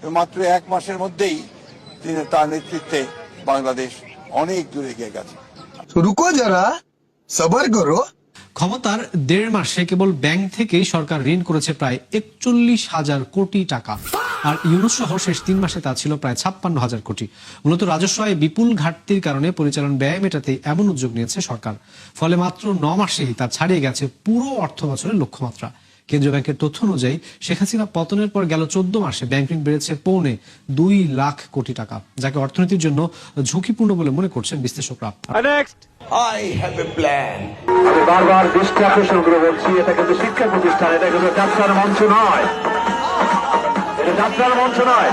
মাত্র 1 মাসের মধ্যেই তার নেতৃত্বে বাংলাদেশ অনেক দূরে এগিয়ে গেছে। রুকো যারা, সবার করো। ক্ষমতার 1.5 মাসে কেবল ব্যাংক থেকেই সরকার ঋণ করেছে প্রায় 41,000 কোটি টাকা, আর ইউনুস সহ শেষ 3 মাসে তা ছিল প্রায় 56,000 কোটি। মূলত রাজস্ব আয়ে বিপুল ঘাটতির কারণে পরিচালন ব্যয় মেটাতে এমন উদ্যোগ নিয়েছে সরকার। ফলে মাত্র 9 মাসেই তা ছাড়িয়ে গেছে পুরো অর্থ বছরের লক্ষ্যমাত্রা। কেন্দ্রীয় ব্যাংকের তথ্য অনুযায়ী শেখ হাসিনা পতনের পর গেল 14 মাসে ব্যাংক ঋণ বেড়েছে 2.25 লাখ কোটি টাকা, যাকে অর্থনীতির জন্য ঝুঁকিপূর্ণ বলে মনে করছেন বিশ্লেষকরা। I have a plan. আমি বারবার দৃষ্টি আকর্ষণ করে বলছি, এটা কিন্তু শিক্ষা প্রতিষ্ঠান, এটা কিন্তু যাত্রার মঞ্চ নয়, এটা যাত্রার মঞ্চ নয়।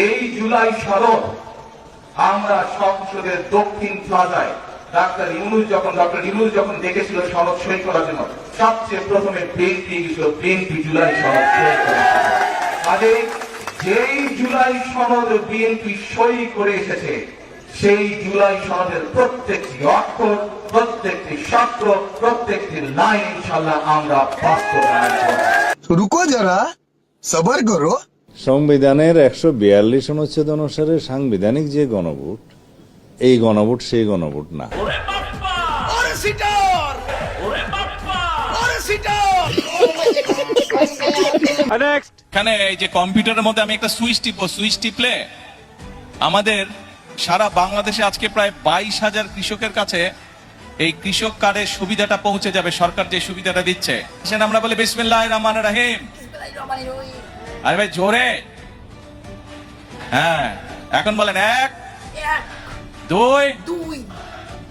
এই জুলাই সনদ আমরা সংসদের দক্ষিণ প্লাজায় ডক্টর ইউনুস যখন দেখেছিল সনদ সই করার জন্য, সবচেয়ে প্রথমে বিএনপি গেছিল, বিএনপি জুলাই সনদ সই করেছে। আগে যেই জুলাই সনদ বিএনপি সই করে এসেছে, সেই জুলাই সনদের প্রত্যেকটি অক্ষর, প্রত্যেকটি শব্দ, প্রত্যেকটি লাইন ইনশাআল্লাহ আমরা বাস্তবায়ন করব। রুকো যারা, সবার করো। সংবিধানের 142 অনুচ্ছেদ অনুসারে সাংবিধানিক যে গণভোট, এই গণভোট সেই গণভোট না। এখানে এই যে কম্পিউটারের মধ্যে আমি একটা সুইচ টিপলে আমাদের সারা বাংলাদেশে আজকে প্রায় 22,000 কৃষকের কাছে এই কৃষক কার্ডের সুবিধাটা পৌঁছে যাবে। সরকার যে সুবিধাটা দিচ্ছে, সেটা আমরা বলি বিসমিল্লাহির রহমানির রহিম। আরে ভাই জোরে, হ্যাঁ এখন বলেন 1 2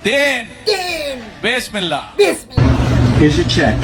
3 বিসমিল্লাহ। Here's your check.